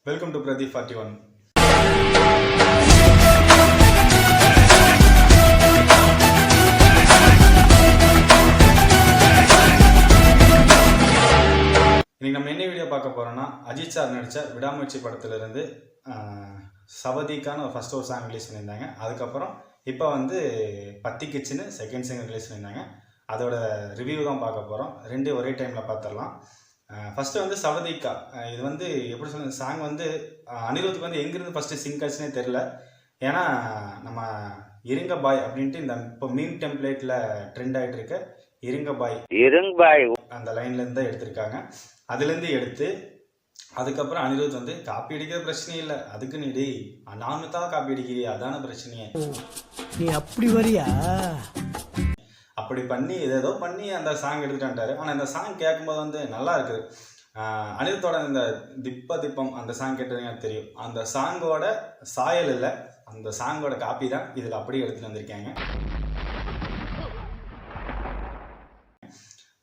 Welcome to Pradeep 41. இன்னைக்கு நம்ம என்ன வீடியோ பார்க்க போறோம்னா, அஜித் சார் நடித்த விடாமுயற்சி படத்திலிருந்து சவதிக்கான ஃபர்ஸ்ட் ஒரு சாங் ரிலீஸ் பண்ணியிருந்தாங்க. அதுக்கப்புறம் இப்போ பத்தி கிச்சுன்னு செகண்ட் சிங்கர் ரிலீஸ் பண்ணியிருந்தாங்க. அதோட ரிவ்யூ தான் பார்க்க போகிறோம். ரெண்டு ஒரே டைமில் பார்த்துடலாம். ஃபஸ்ட்டு சவதிக்கா, இது எப்படி சொல்ல, சாங் அனிருத்துக்கு எங்கேருந்து ஃபஸ்ட்டு சிங்க் ஆச்சுன்னே தெரில. ஏன்னா நம்ம இருங்க பாய் அப்படின்ட்டு இந்த இப்போ மீம் டெம்ப்ளேட்டில் ட்ரெண்ட் ஆகிட்டு இருக்க இருங்க பாய் அந்த லைன்லேருந்து தான் எடுத்திருக்காங்க. அதுலேருந்து எடுத்து அதுக்கப்புறம் அனிருத் காப்பி அடிக்கிற பிரச்சனை இல்லை, அதுக்கு நீ நானு தான் காப்பி அடிக்கிறியா, அதான பிரச்சனையே, நீ அப்படி வரியா, அப்படி பண்ணி ஏதோ பண்ணி அந்த சாங் எடுத்துட்டான்ட்டாரு. ஆனால் இந்த சாங் கேட்கும்போது நல்லா இருக்குது. அனிருத்தோட இந்த திப்பம் அந்த சாங் கேட்டதுங்க தெரியும். அந்த சாங்கோட சாயல் இல்லை, அந்த சாங்கோட காப்பி தான் இதில் அப்படியே எடுத்துகிட்டு வந்திருக்காங்க.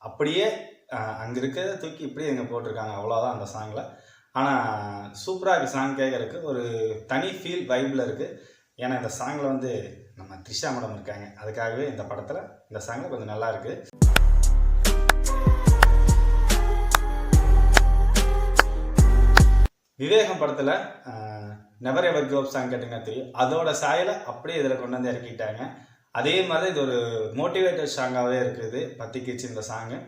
அப்படியே அங்கே இருக்கிறத தூக்கி இப்படியே இங்கே போட்டிருக்காங்க, அவ்வளோதான் அந்த சாங்கில். ஆனால் சூப்பராக இருக்குது சாங், கேட்கறதுக்கு ஒரு தனி ஃபீல் வைப்பில் இருக்குது. ஏன்னா இந்த சாங்கில் நம்ம த்ரிஷா மேடம் இருக்காங்க, அதுக்காகவே இந்த படத்தில் இந்த சாங்கில் கொஞ்சம் நல்லா இருக்குது. விவேகம் படத்தில் never ever give up song கேட்டிங்கன்னா தெரியும், அதோட சாயலை அப்படியே இதில் கொண்டு இறக்கிட்டாங்க. அதே மாதிரி இது ஒரு மோட்டிவேட்டட் சாங்காகவே இருக்குது. பத்தி கிச்சு இந்த சாங்கு.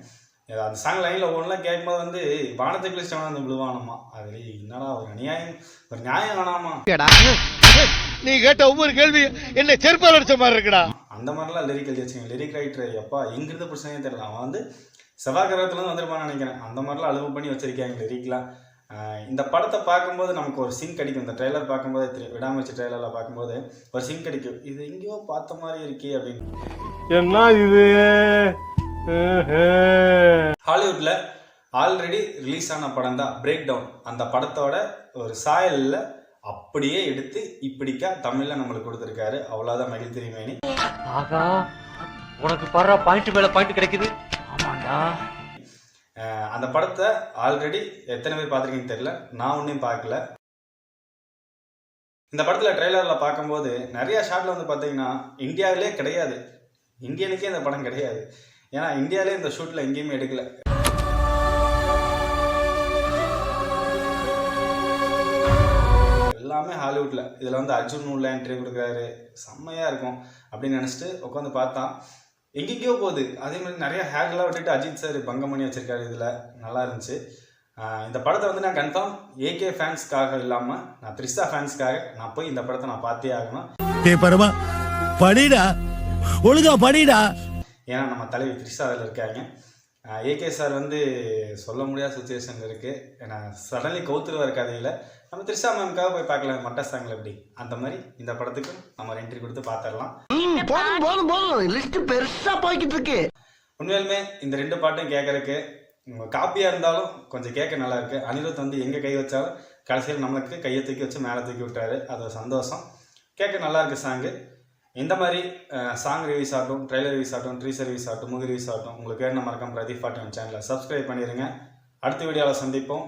அந்த சாங் லைனில் ஒவ்வொன்றுலாம் கேட்கும்போது வானத்துக்கு லிஸ்ட் விழுவானமா, அது என்னடா ஒரு அநியாயம், ஒரு நியாயம் வேணாமா, நீ கேட்ட ஒவ்வொரு கேள்வி என்ன செருப்பால் அடிச்ச மாதிரி இருக்குடா. அந்த மாதிரிலாம் லிரிக் எழுதி வச்சுங்க. லிரிக் ரைட்டர் எப்பா எங்கிருந்து பிரச்சனையே தெரியல, அவன் செவ்வாய் கிரகத்துலேருந்து வந்திருப்பான்னு நினைக்கிறேன். அந்த மாதிரிலாம் அழுவு பண்ணி வச்சிருக்காங்க லிரிக்லாம். இந்த படத்தை பார்க்கும்போது நமக்கு ஒரு சிங்க் கிடைக்கும். இந்த ட்ரெய்லர் பார்க்கும்போது தெரியும், விடாமுயற்சி ட்ரெய்லரில் பார்க்கும்போது ஒரு சிங்க் கிடைக்கும். இது எங்கேயோ பார்த்த மாதிரி இருக்கே அப்படின்னு. என்ன இது, ஹாலிவுட்ல ஆல்ரெடி ரிலீஸ் ஆன படம் தான் பிரேக் டவுன். அந்த படத்தோட ஒரு சாயலில் அப்படியே எடுத்து இப்படிக்கா தமிழ்ல நம்மளுக்கு கொடுத்துருக்காரு. அவ்வளோதான் மகிழ் திருமேனி. ஆகா, உனக்கு பாரு பாயிண்ட் மேல பாயிண்ட் கிடைக்குது. ஆமாண்டா. அந்த படத்தை ஆல்ரெடி எத்தனை பேர் பார்த்துருக்கீங்கன்னு தெரியல, நான் ஒன்றையும் பார்க்கல. இந்த படத்தில் ட்ரெய்லரில் பார்க்கும்போது நிறைய ஷாட்டில் பார்த்தீங்கன்னா இந்தியாவிலே கிடையாது, இந்தியனுக்கே இந்த படம் கிடையாது. ஏன்னா இந்தியாவிலே இந்த ஷூட்டில் எங்கேயுமே எடுக்கல. எல்லாமே ஹாலிவுட்டில். இதில் அர்ஜுன் உள்ள என்ட்ரி கொடுக்குறாரு, செம்மையாக இருக்கும் அப்படின்னு நினச்சிட்டு உட்காந்து பார்த்தா எங்கெங்கேயோ போகுது. அதே மாதிரி நிறைய ஹேர்லாம் விட்டுட்டு அஜித் சார் பங்கம் பண்ணி வச்சிருக்காரு. இதில் நல்லா இருந்துச்சு. இந்த படத்தை நான் கன்ஃபார்ம் ஏகே ஃபேன்ஸ்க்காக இல்லாமல் நான் த்ரிஷா ஃபேன்ஸ்க்காக நான் போய் இந்த படத்தை நான் பார்த்தே ஆகணும். ஒழுங்கா படிடா. ஏன்னா நம்ம தலைவி த்ரிஷா அதில் இருக்காங்க. ஏகே சார் சொல்ல முடியாத சுச்சுவேஷன் இருக்குது. ஏன்னா சடன்லி கவுத்துருவார் கதையில். நம்ம த்ரிஷா மேம்காக போய் பார்க்கலாம் மட்ட சாங்கில் எப்படி, அந்த மாதிரி இந்த படத்துக்கும் நம்ம என்ட்ரி கொடுத்து பார்த்துடலாம். உண்மையிலுமே இந்த ரெண்டு பாட்டும் கேட்கறதுக்கு காப்பியாக இருந்தாலும் கொஞ்சம் கேட்க நல்லா இருக்கு. அனிருத் எங்கே கை வச்சாலும் கடைசியில் நம்மளுக்கு கையை தூக்கி வச்சு மேலே தூக்கி விட்டாரு, அது ஒரு சந்தோஷம். கேட்க நல்லா இருக்கு சாங்கு. இந்த மாதிரி சாங் ரிவ்யூஸ் ஆகட்டும், ட்ரெய்லர் ரிவ்யூஸ் ஆகட்டும், ட்ரீசர் ரிவ்யூஸ் ஆகட்டும், மூவி ரிவ்யூஸ் ஆகட்டும், உங்களுக்கு வேணும் மறக்காம பிரதீப் 41 சேனலை சப்ஸ்கிரைப் பண்ணிடுங்க. அடுத்த வீடியோவில் சந்திப்போம்.